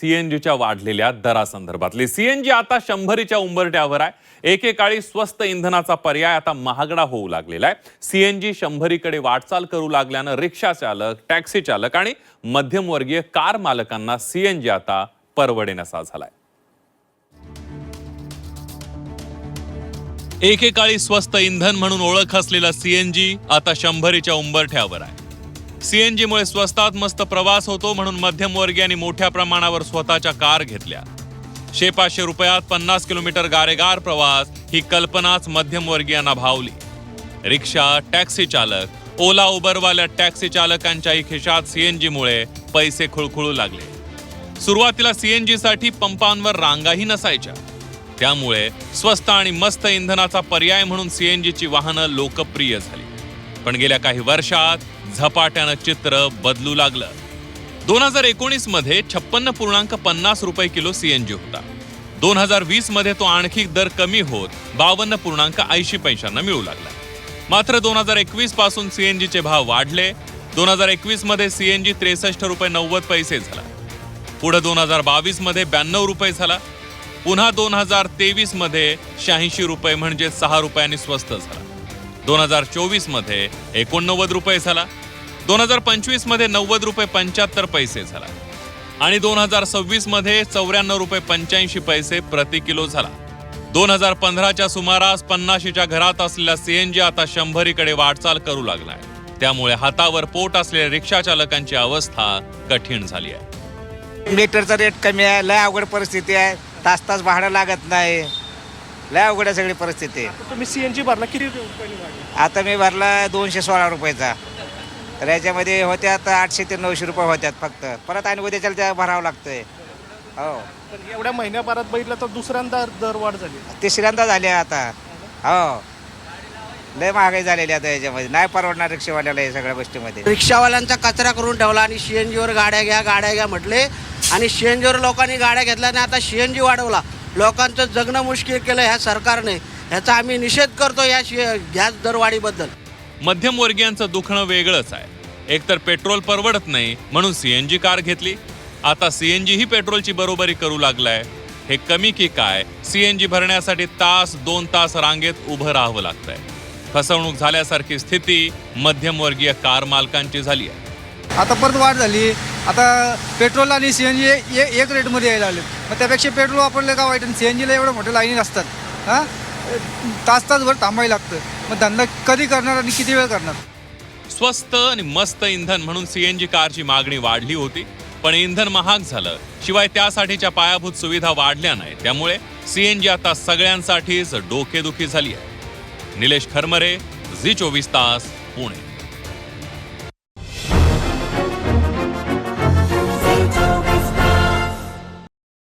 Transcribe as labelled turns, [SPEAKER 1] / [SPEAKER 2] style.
[SPEAKER 1] सीएनजीच्या वाढलेल्या दरासंदर्भातली सीएनजी आता 100च्या उंबरठ्यावर आहे। एकेकाळी स्वस्त इंधनाचा पर्याय आता महागडा होऊ लागलेला आहे। सीएनजी 100कडे वाटचाल करू लागल्यानं रिक्षा चालक, टॅक्सी चालक आणि मध्यमवर्गीय कार मालकांना सीएनजी आता परवडेनासा झालाय। एकेकाळी स्वस्त इंधन म्हणून ओळख असलेला सीएनजी आता 100च्या उंबरठ्यावर आहे। सीएनजीमुळे स्वस्तात मस्त प्रवास होतो म्हणून मध्यमवर्गीयांनी मोठ्या प्रमाणावर स्वतःच्या कार घेतल्या। 500 रुपयात 50 किलोमीटर गारेगार प्रवास ही कल्पनाच मध्यमवर्गीयांना भावली। रिक्षा, टॅक्सी चालक, ओला उबरवाल्या टॅक्सी चालकांच्याही खिशात सीएनजीमुळे पैसे खुळखुळू लागले। सुरुवातीला सीएनजीसाठी पंपांवर रांगाही नसायच्या, त्यामुळे स्वस्त आणि मस्त इंधनाचा पर्याय म्हणून सीएनजीची वाहनं लोकप्रिय झाली। पण गेल्या काही वर्षात झपाट्यानं चित्र बदलू लागलं। 2019 मध्ये 56.50 रुपये किलो सीएनजी होता। 2020 मध्ये तो आणखी दर कमी होत 52.80 पैशांना मिळू लागला। मात्र 2021 पासून सीएनजीचे भाव वाढले। 2021 मध्ये सीएनजी 63.90 रुपये झाला। पुढे 2022 मध्ये 92 रुपये झाला। पुन्हा 2023 मध्ये 86 रुपये म्हणजे 6 रुपयांनी स्वस्त झाला। 2024 मध्ये 89 रुपये झाला। 2025 मध्ये 90 रुपये 75 पैसे झाला आणि 2026 मध्ये 94 रुपये 85 पैसे प्रति किलो झाला। 2015च्या सुमारास 50च्या घरात असलेला सीएनजी आता 100कडे वाटचाल करू लागलाय। त्यामुळे हातावर पोट असलेल्या रिक्षा चालकांची अवस्था कठीण झाली आहे।
[SPEAKER 2] मीटरचा रेट कमी आहे, लय अवघड परिस्थिती आहे, तास तास भाडं लागत नाही, लय अवघड सगळी परिस्थिती आहे।
[SPEAKER 3] तुम्ही सीएनजी भरला किती रुपये भरला?
[SPEAKER 2] आता मी भरला 216 रुपयाचा, तर याच्यामध्ये होत्या आता 800 ते 900 रुपये होत्यात फक्त, परत आणि उद्याच्या त्या भरावं लागतंय। हो,
[SPEAKER 3] पण एवढ्या महिन्याभरात बघितलं तर दुसऱ्यांदा दरवाढ झाली,
[SPEAKER 2] तिसऱ्यांदा झाली आता। हो, लय महागाई झालेली आता, याच्यामध्ये नाही परवडणार रिक्षावाल्याला या सगळ्या गोष्टीमध्ये।
[SPEAKER 4] रिक्षावाल्यांचा कचरा करून ठेवला आणि सीएनजीवर गाड्या घ्या म्हटले आणि सीएनजीवर लोकांनी गाड्या घेतल्या आणि आता सीएनजी वाढवला। लोकांचं जगणं मुश्किल केलं ह्या सरकारने, ह्याचा आम्ही निषेध करतो या गॅस दरवाढीबद्दल।
[SPEAKER 1] मध्यमवर्गीयांचं दुखणं वेगळंच आहे। एकतर पेट्रोल परवडत नाही म्हणून सीएनजी कार घेतली, आता सीएनजी ही पेट्रोलची बरोबरी करू लागलाय। हे कमी की काय, सीएनजी भरण्यासाठी तास 2 तास रांगेत उभं राहावं लागतंय। फसवणूक झाल्यासारखी स्थिती मध्यमवर्गीय कार मालकांची झाली आहे।
[SPEAKER 5] आता परत वाढ झाली, आता पेट्रोल आणि सीएनजी एक रेटमध्ये यायला लागले। मग त्यापेक्षा पेट्रोल वापरलं का वाईट, आणि सीएनजीला एवढं मोठ्या लाईनी असतात, हां तास तासभर थांबायला लागतं। मग धंदा कधी करणार आणि किती वेळ करणार?
[SPEAKER 1] स्वस्त आणि मस्त इंधन म्हणून सीएनजी कारची मागणी वाढली होती, पण इंधन महाग झालं, शिवाय त्यासाठीच्या पायाभूत सुविधा वाढल्या नाही। त्यामुळे सीएनजी आता सगळ्यांसाठीच डोकेदुखी झाली आहे। निलेश खरमरे, झी 24 तास, पुणे।